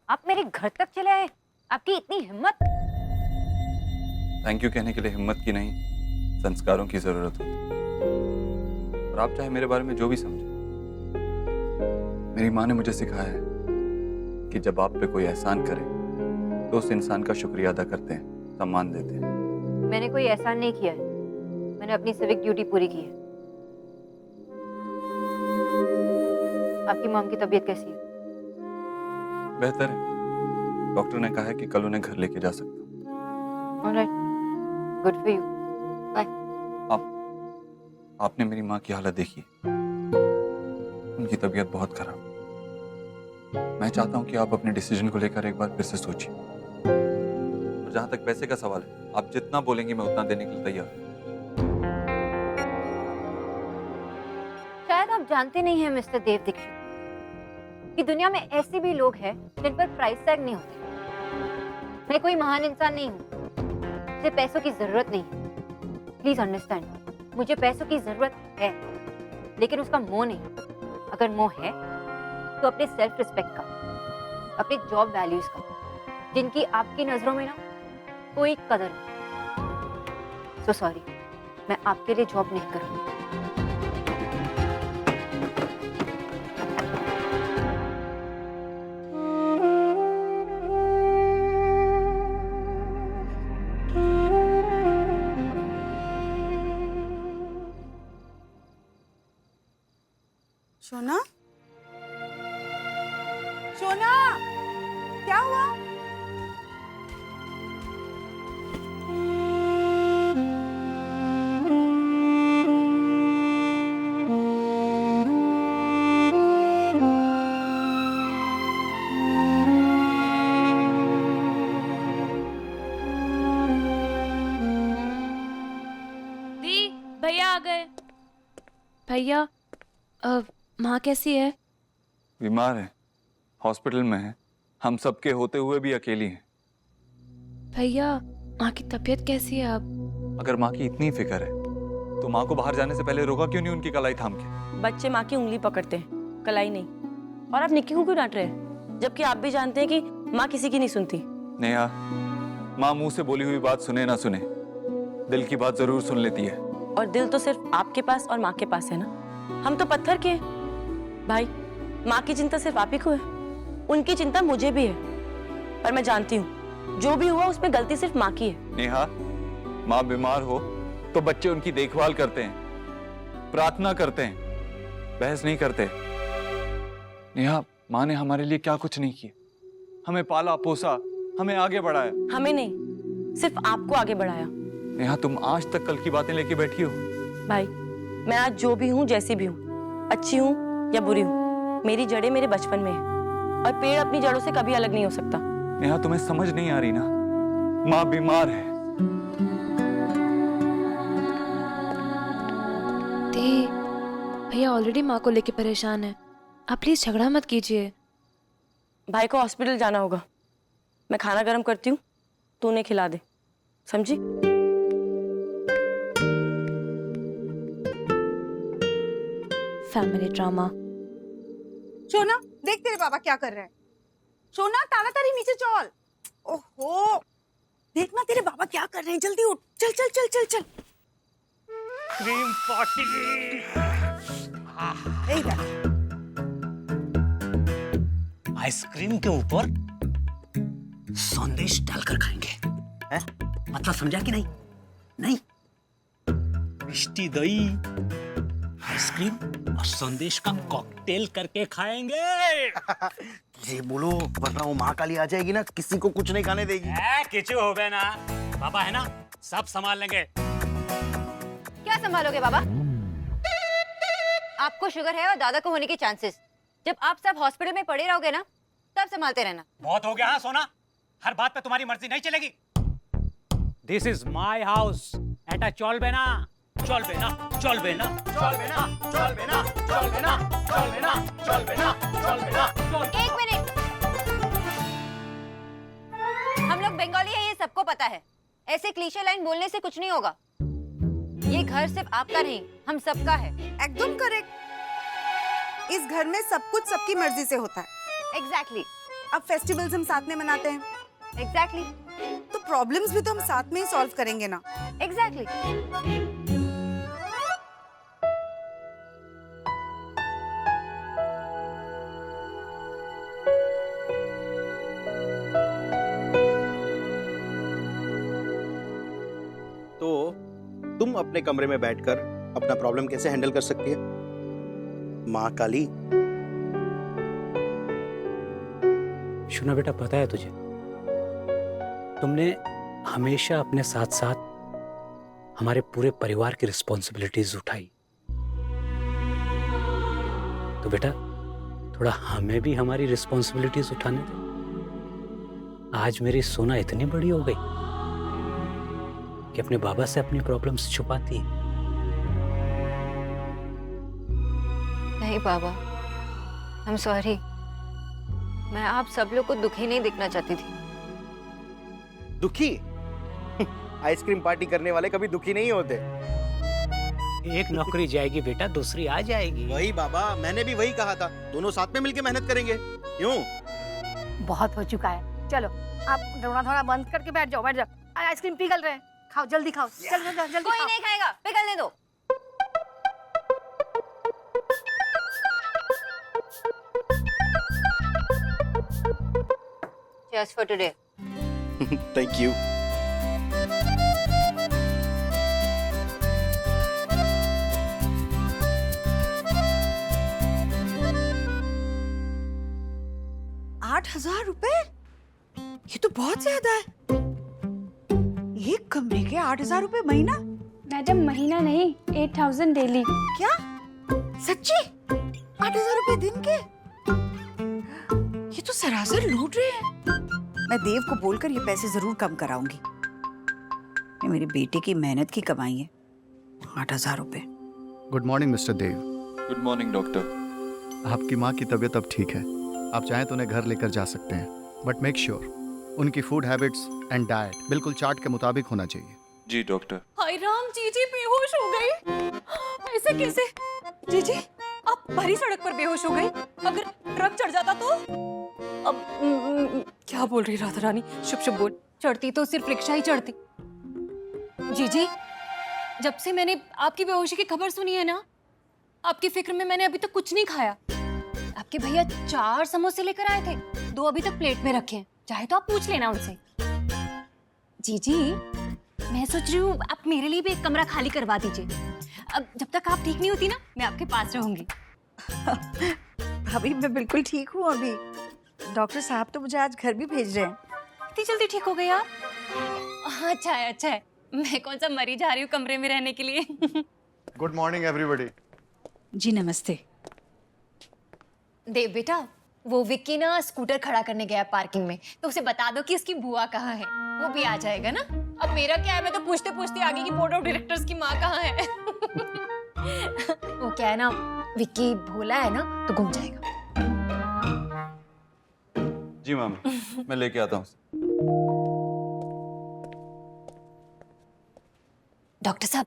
आप मेरे घर तक चले आए, आपकी इतनी हिम्मत। थैंक यू कहने के लिए हिम्मत की नहीं, संस्कारों की जरूरत होती। और आप चाहे मेरे बारे में जो भी समझे, मेरी माँ ने मुझे सिखाया है कि जब आप पे कोई एहसान करे तो उस इंसान का शुक्रिया अदा करते हैं, सम्मान देते हैं। मैंने कोई एहसान नहीं किया है, मैंने अपनी सिविक ड्यूटी पूरी की है। आपकी मॉम की तबीयत कैसी है? बेहतर है, डॉक्टर ने कहा है कि कल उन्हें घर लेके जा सकता हूँ। Alright, good for you. Bye. आपने मेरी माँ की हालत देखी, उनकी तबीयत बहुत खराब। मैं चाहता हूँ कि आप अपने डिसीजन को लेकर एक बार फिर से सोचिए। और जहां तक पैसे का सवाल है, आप जितना बोलेंगे मैं उतना देने के लिए तैयार हूँ। शायद आप जानते नहीं हैं मिस्टर देव दीक्षित कि दुनिया में ऐसे भी लोग हैं जिन पर प्राइस टैग नहीं होते। मैं कोई महान इंसान नहीं हूँ, मुझे पैसों की जरूरत नहीं। प्लीज अंडरस्टैंड, मुझे पैसों की जरूरत है, लेकिन उसका मोह नहीं। अगर मोह है तो अपने सेल्फ रिस्पेक्ट का, अपने जॉब वैल्यूज का, जिनकी आपकी नजरों में ना कोई कदर नहीं। सो सॉरी, मैं आपके लिए जॉब नहीं करूंगी। सोना, सोना, क्या हुआ? दी, भैया आ गए। भैया, माँ कैसी है? बीमार है, हॉस्पिटल में है। हम सबके होते हुए भी अकेली हैं। भैया, माँ की तबीयत कैसी है अब? अगर माँ की इतनी फिक्र है तो माँ को बाहर जाने से पहले रोका क्यों नहीं उनकी कलाई थाम के? बच्चे माँ की उंगली पकड़ते हैं, कलाई नहीं। और आप निक्की को क्यों डांट रहे हैं, जबकि आप भी जानते हैं कि माँ किसी की नहीं सुनती। नेहा, माँ मुंह से बोली हुई बात सुने ना सुने, दिल की बात जरूर सुन लेती है। और दिल तो सिर्फ आपके पास और माँ के पास है ना, हम तो पत्थर के हैं। भाई, माँ की चिंता सिर्फ आप ही को है, उनकी चिंता मुझे भी है। पर मैं जानती हूँ जो भी हुआ उसमें गलती सिर्फ माँ की है। नेहा, माँ बीमार हो तो बच्चे उनकी देखभाल करते हैं, प्रार्थना करते हैं, बहस नहीं करते। नेहा, माँ ने हमारे लिए क्या कुछ नहीं किया, हमें पाला पोसा, हमें आगे बढ़ाया। हमें नहीं, सिर्फ आपको आगे बढ़ाया। नेहा, तुम आज तक कल की बातें लेके बैठी हो। भाई, मैं आज जो भी हूँ, जैसी भी हूँ, अच्छी हूँ या बुरी हूँ, मेरी जड़ें मेरे बचपन में है और पेड़ अपनी जड़ों से कभी अलग नहीं हो सकता। नेहा, तुम्हें समझ नहीं आ रही ना, माँ बीमार है। दी, भैया ऑलरेडी माँ को लेके परेशान है, आप प्लीज झगड़ा मत कीजिए। भाई को हॉस्पिटल जाना होगा, मैं खाना गर्म करती हूँ, तू उन्हें खिला दे, समझी? Family drama. सोना, देख तेरे बाबा क्या कर रहे हैं। सोना, ताड़ाताड़ी नीचे चल। ओहो, देखना तेरे बाबा क्या कर रहे हैं, जल्दी उठ, चल चल चल चल चल। Cream party. इधर आइसक्रीम के ऊपर संदेश डालकर खाएंगे, है? मतलब समझा कि नहीं? नहीं, मिष्टी दही, आइसक्रीम और संदेश का कॉकटेल करके खाएंगे। ये बोलो, वरना वो माँ काली आ जाएगी ना, किसी को कुछ नहीं खाने देगी। किचू हो गए ना, पापा है ना, सब संभाल लेंगे। क्या संभालोगे बाबा? आपको शुगर है और दादा को होने के चांसेस। जब आप सब हॉस्पिटल में पड़े रहोगे ना, तब संभालते रहना। बहुत हो गया हाँ सोना, हर बात पे तुम्हारी मर्जी नहीं चलेगी। दिस इज माई हाउस, एटा चल बेना, चल बेना, चल बेना, चल बेना, चल बेना, चल बेना, चल बेना, चल बेना, चल बेना, चल। एक मिनट, हम लोग बंगाली है, ये सबको पता है। ऐसे क्लीशे लाइन बोलने से कुछ नहीं होगा। ये घर सिर्फ आपका नहीं, हम सबका है। एकदम करेक्ट। इस घर में सब कुछ सबकी मर्जी से होता है। एग्जैक्टली। अब फेस्टिवल्स हम साथ में मनाते हैं, एग्जैक्टली तो प्रॉब्लम्स भी तो हम साथ में ही सॉल्व करेंगे ना। एग्जैक्टली। तो तुम अपने कमरे में बैठकर अपना प्रॉब्लम कैसे हैंडल कर सकती है? माँ काली। शुना बेटा, पता है तुझे, तुमने हमेशा अपने साथ साथ हमारे पूरे परिवार की रिस्पॉन्सिबिलिटीज उठाई। तो बेटा थोड़ा हमें भी हमारी रिस्पॉन्सिबिलिटीज उठाने दे। आज मेरी सोना इतनी बड़ी हो गई कि अपने बाबा से अपनी प्रॉब्लम्स छुपाती है। नहीं बाबा, आई एम सॉरी। मैं आप सब लोग को दुखी नहीं दिखना चाहती थी। दुखी? आइसक्रीम पार्टी करने वाले कभी दुखी नहीं होते। एक नौकरी जाएगी बेटा, दूसरी आ जाएगी। वही बाबा, मैंने भी वही कहा था, दोनों साथ में मिलके मेहनत करेंगे। क्यों? बहुत हो चुका है, चलो आप रोना धोना बंद करके बैठ जाओ, बैठ जाओ। आइसक्रीम पिघल रहे हैं, खाओ जल्दी खाओ, जल्दी जल्दी कोई खाओ। नहीं खाएगा, पिघलने दो। Cheers for today. Thank you. ₹8,000? ये तो बहुत ज्यादा है। एक कमरे के 8,000 रुपए महीना? मैडम महीना नहीं, 8,000 डेली। क्या सच्ची? 8,000 रुपए दिन के? ये तो सरासर लूट रहे हैं। मैं देव को बोलकर ये पैसे जरूर कम कराऊंगी। ये मेरे बेटे की मेहनत की कमाई है। 8,000 रुपए। Good morning mister Dev. Good morning doctor. आपकी माँ की तबीयत अब ठीक है, आप चाहें तो उन्हें घर लेकर जा सकते हैं, बट मेक श्योर उनकी फूड हैबिट्स एंड डाइट बिल्कुल चार्ट के मुताबिक होना चाहिए। जी डॉक्टर। हाय राम, जीजी बेहोश हो गई। ऐसे कैसे? जीजी आप भरी सड़क पर बेहोश हो गई? अगर ट्रक चढ़ जाता तो? अब क्या बोल रही राधा रानी? शुभ शुभ बोल। चढ़ती तो सिर्फ रिक्शा ही चढ़ती। जीजी, जब से मैंने आपकी बेहोशी की खबर सुनी है ना, आपकी फिक्र में मैंने अभी तक कुछ नहीं खाया। आपके भैया 4 समोसे लेकर आए थे, 2 अभी तक प्लेट में रखे हैं, चाहे तो आप पूछ लेना उनसे। जीजी मैं सोच रही हूँ आप मेरे लिए भी एक कमरा खाली करवा दीजिए। अब जब तक आप ठीक नहीं होती ना, मैं आपके पास रहूंगी। भाभी मैं बिल्कुल ठीक हूँ अभी। डॉक्टर साहब तो मुझे आज घर भी भेज रहे हैं। इतनी जल्दी ठीक हो गई आप? अच्छा है, अच्छा है। मैं कौन सा मरी जा रही हूँ कमरे में रहने के लिए। Good morning everybody. जी नमस्ते। देव बेटा, वो विक्की ना स्कूटर खड़ा करने गया पार्किंग में, तो उसे बता दो कि उसकी बुआ कहाँ है, वो भी आ जाएगा ना। अब मेरा क्या है, मैं तो पूछते पूछते आगे की बोर्ड ऑफ डायरेक्टर्स की माँ कहाँ है। वो क्या है ना, विक्की भोला है ना, तो घूम जाएगा। जी मामी, मैं लेके आता हूँ। डॉक्टर साहब,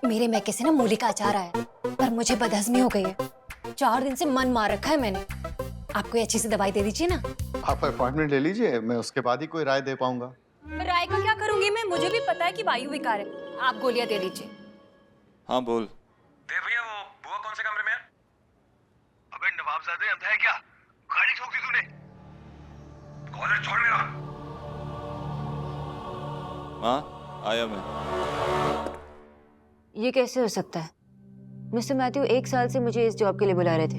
मेरे मैके से ना मूली का अचार आया, पर मुझे बदहजमी हो गई है। 4 दिन से मन मार रखा है मैंने। आप कोई अच्छी सी दवाई दे दीजिए ना। आप अपॉइंटमेंट ले लीजिए, मैं उसके बाद ही कोई राय दे पाऊंगा। राय का क्या करूंगी मैं? मुझे भी पता है कि वायु विकार है। आप गोलियां दे दीजिए। हाँ बोल। देव भैया, वो बुआ कौन से कमरे में है? अबे नवाबजादे, अंधा है क्या? गाड़ी ठोक दी तूने। कॉलर छोड़ मेरा। माँ आया मैं। ये कैसे हो सकता है? मिस्टर मैथ्यू 1 साल से मुझे इस जॉब के लिए बुला रहे थे।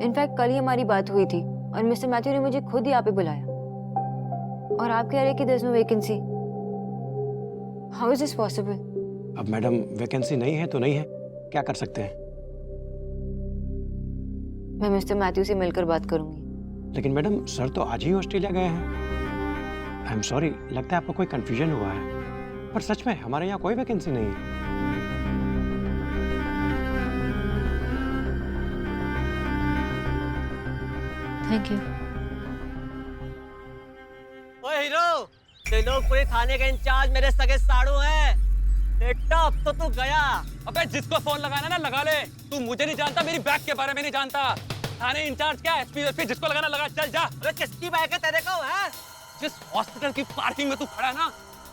इनफैक्ट कल ही हमारी बात हुई थी और मिस्टर मैथ्यू ने मुझे खुद ही यहाँ पे बुलाया, और आप कह रहे हैं कि there is no vacancy. How is this possible? अब मैडम वैकेंसी नहीं है तो नहीं है, क्या कर सकते हैं? मैं मिस्टर मैथ्यू से मिलकर बात करूंगी। लेकिन मैडम सर तो आज ही ऑस्ट्रेलिया गए हैं। आई एम सॉरी, लगता है आपको कोई कंफ्यूजन हुआ है, पर सच में हमारे यहाँ कोई वैकेंसी नहीं है। Thank you. ओए हीरो, ते लोग पूरे थाने के इंचार्ज मेरे सगे साड़ू हैं। बेटा अब तो तू गया। अबे जिसको फोन लगाना ना लगा ले। तू मुझे नहीं जानता, मेरी बैग के बारे में नहीं जानता। थाने इंचार्ज क्या एसपी जिसको लगाना लगा, चल जा। अरे किसकी बाइक है तेरे को है? जिस हॉस्पिटल की पार्किंग में तू खड़ा है ना,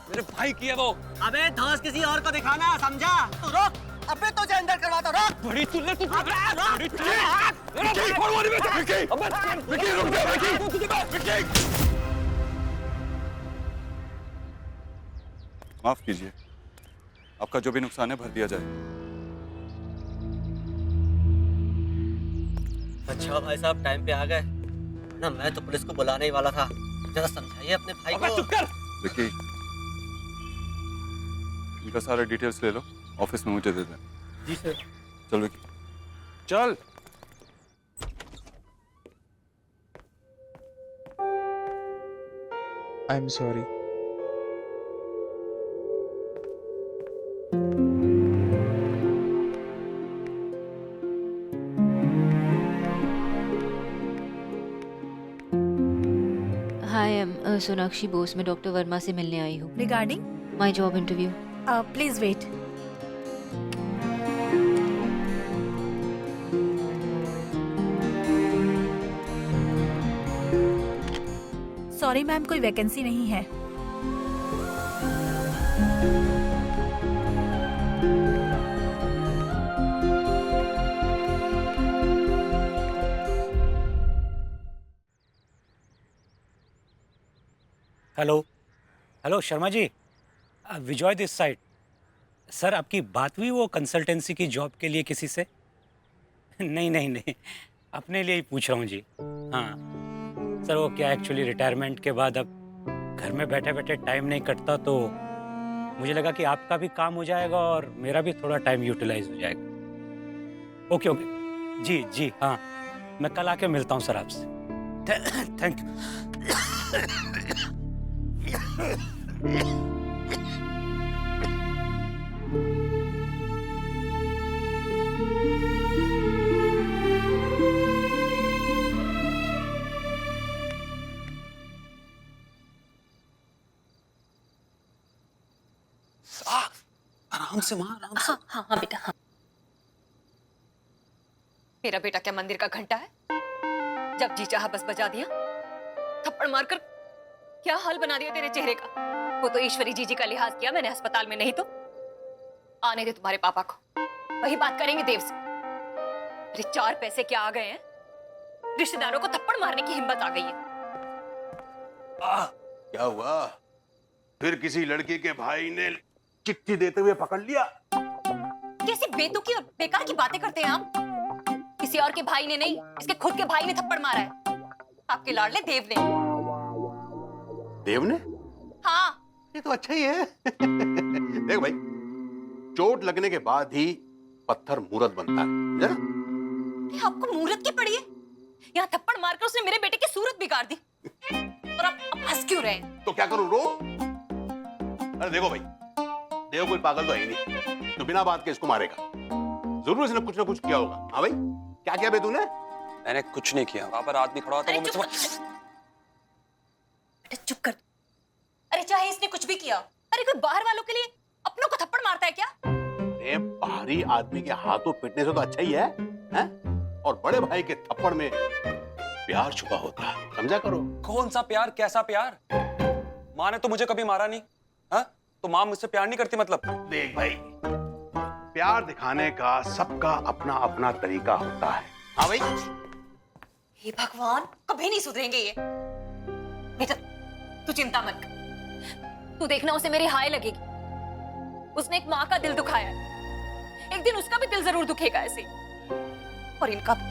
मेरे भाई की है वो। अबे धौंस किसी और को दिखाना, समझा? तू रोक, अबे तुझे अंदर करवाता, रोक। बड़ी तुल्ले तू रोक। माफ कीजिए, आपका जो भी नुकसान है भर दिया जाए। अच्छा भाई साहब टाइम पे आ गए ना, मैं तो पुलिस को बुलाने ही वाला था। जरा समझाइए अपने भाई को। चुप कर। विकी, इनका सारा डिटेल्स ले लो, ऑफिस में मुझे दे दें। जी सर। चल विकी, चल। I am sorry. Hi, I am Sonakshi Bose. मैं डॉक्टर वर्मा से मिलने आई हूँ। Regarding my job interview. Please wait. Sorry ma'am, कोई वैकेंसी नहीं है। Hello hello Sharma ji, Vijoy this side. Sir आपकी बात हुई वो कंसल्टेंसी की जॉब के लिए किसी से? नहीं नहीं नहीं, अपने लिए ही पूछ रहा हूँ जी। हाँ सर, वो क्या एक्चुअली रिटायरमेंट के बाद अब घर में बैठे बैठे टाइम नहीं कटता, तो मुझे लगा कि आपका भी काम हो जाएगा और मेरा भी थोड़ा टाइम यूटिलाइज हो जाएगा। ओके ओके जी जी, हाँ मैं कल आके मिलता हूँ सर आपसे। Thank you. आराम से मां, आराम से। हाँ हाँ हाँ बेटा, हाँ। मेरा बेटा क्या मंदिर का घंटा है? जब जी चाहा बस बजा दिया, थप्पड़ मारकर क्या हाल बना दिया तेरे चेहरे का। वो तो ईश्वरी जीजी का लिहाज किया मैंने अस्पताल में, नहीं तो आने दे तुम्हारे पापा को, वही बात करेंगे देव से। अरे 4 पैसे क्या आ गए हैं, रिश्तेदारों को थप्पड़ मारने की हिम्मत आ गई है। क्या हुआ? फिर किसी लड़की के भाई ने चिट्ठी देते हुए पकड़ लिया? कैसी बेतुकी और बेकार की बातें करते हैं आप। किसी और के भाई ने नहीं, इसके खुद के भाई ने थप्पड़ मारा है, आपके लाडले देव ने। देव ने? हाँ। ये तो अच्छा ही है। देख भाई, चोट लगने के बाद ही पत्थर मूर्त बनता है, अरे आपको मूर्त की पड़ी है? यहाँ थप्पड़ मारकर उसने मेरे बेटे की सूरत बिगाड़ दी, और आप हंस क्यों रहे हैं? तो क्या करूं, रो? अरे देखो भाई, देव कोई पागल तो है ही नहीं, तो बिना बात के इसको मारेगा। जरूर इसने कुछ ना कुछ किया होगा। हाँ भाई, क्या किया बे तूने? मैंने कुछ नहीं किया, वहां पर आदमी खड़ा था, वो मुझसे बेटा चुप कर। अरे चाहे इसने कुछ भी किया, अरे कोई बाहर वालों के लिए अपनों को थप्पड़ मारता है क्या? अरे बाहरी आदमी के हाथों पीटने से तो अच्छा ही है, हैं? और बड़े भाई के थप्पड़ में प्यार छुपा होता है, समझा करो। कौन सा प्यार, कैसा प्यार? माँ ने तो मुझे कभी मारा नहीं, हाँ? तो माँ मुझसे प्यार नहीं करती मतलब? देख भाई, प्यार दिखाने का सबका अपना अपना तरीका होता है। हाँ भाई। हे भगवान, कभी नहीं सुधरेंगे ये। बेटा तू चिंता मत कर, तू देखना उसे मेरी हाय लगेगी। उसने एक माँ का दिल दुखाया है, एक दिन उसका भी दिल जरूर दुखेगा ऐसे, और इनका भी।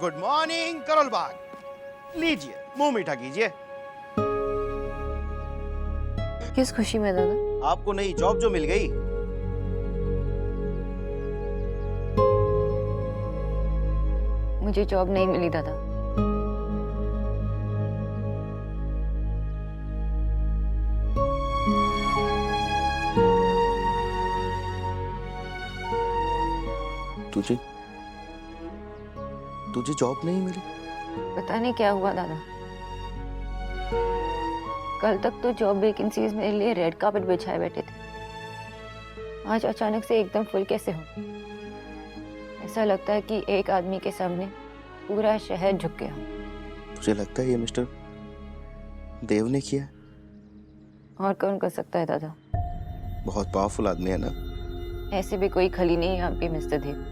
Good morning Karol Bagh. लीजिए मुंह मीठा कीजिए। किस खुशी में दादा? आपको नई जॉब जो मिल गई। मुझे जॉब नहीं मिली दादा। तुझे जॉब नहीं मिली? पता नहीं क्या हुआ दादा। कल तक तो जॉब वैकेंसीज मेरे लिए रेड कार्पेट बिछाए बैठे थे। आज अचानक से एकदम फुल कैसे हो? ऐसा लगता है कि एक आदमी के सामने पूरा शहर झुक गया। तुझे लगता है ये मिस्टर देव ने किया? और कौन कर सकता है दादा? बहुत पावरफुल आदमी है ना। ऐसे भी कोई खली नहीं है आप भी मिस्टर देव।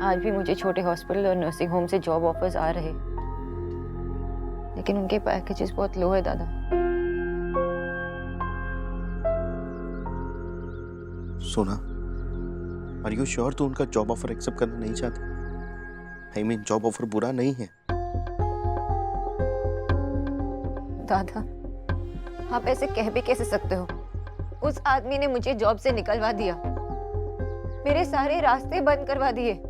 आज भी मुझे छोटे हॉस्पिटल और नर्सिंग होम से जॉब ऑफर्स आ रहे, लेकिन उनके पैकेजेस बहुत लो है दादा। सोना, आर यू श्योर तू उनका जॉब ऑफर एक्सेप्ट करना नहीं चाहती? आई मीन जॉब ऑफर बुरा नहीं है। दादा, आप ऐसे कह भी कैसे सकते हो? उस आदमी ने मुझे जॉब से निकलवा दिया, मेरे सारे रास्ते बंद करवा दिए,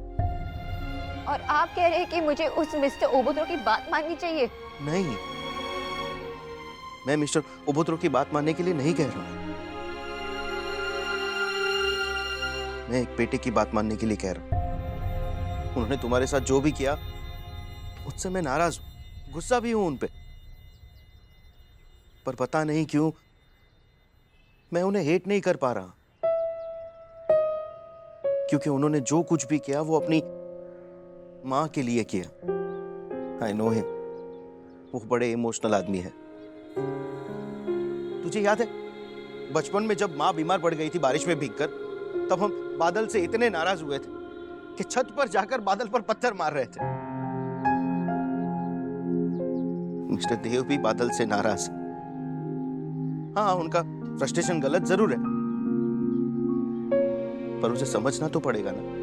और आप कह रहे हैं कि मुझे उस मिस्टर ओबोत्रो की बात माननी चाहिए? नहीं, मैं मिस्टर ओबोत्रो की बात मानने के लिए नहीं कह रहा हूं। मैं एक बेटे की बात मानने के लिए कह रहा हूं। उन्होंने तुम्हारे साथ जो भी किया उससे मैं नाराज हूं, गुस्सा भी हूं उन पे, पर पता नहीं क्यों मैं उन्हें हेट नहीं कर पा रहा, क्योंकि उन्होंने जो कुछ भी किया वो अपनी मां के लिए किया। आई नो हिम, वो बड़े इमोशनल आदमी है। तुझे याद है बचपन में जब मां बीमार पड़ गई थी बारिश में भीगकर, तब हम बादल से इतने नाराज हुए थे कि छत पर जाकर बादल पर पत्थर मार रहे थे। मिस्टर देव भी बादल से नाराज। हाँ, उनका फ्रस्ट्रेशन गलत जरूर है, पर उसे समझना तो पड़ेगा ना।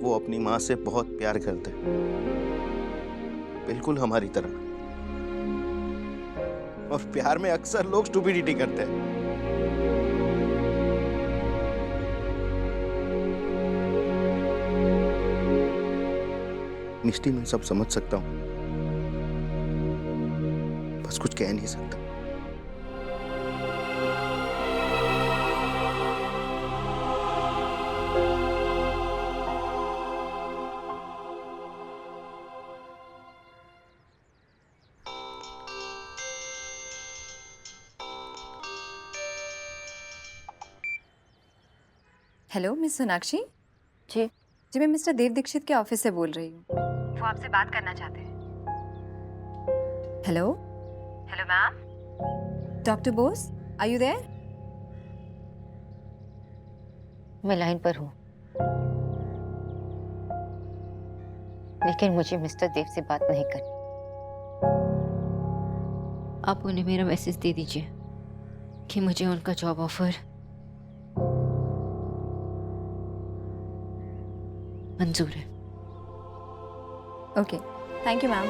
वो अपनी मां से बहुत प्यार करते हैं, बिल्कुल हमारी तरह। और प्यार में अक्सर लोग स्टुपिडिटी करते हैं। मिष्टी, मैं सब समझ सकता हूं, बस कुछ कह नहीं सकता। Hello miss Sonakshi. जी जी, मैं मिस्टर देव दीक्षित के ऑफिस से बोल रही हूँ। वो आपसे बात करना चाहते हैं। Hello hello ma'am. Doctor Bose, are you there? मैं लाइन पर हूँ, लेकिन मुझे मिस्टर देव से बात नहीं करनी। आप उन्हें मेरा मैसेज दे दीजिए कि मुझे उनका जॉब ऑफर मंजूर है। Okay, thank you ma'am.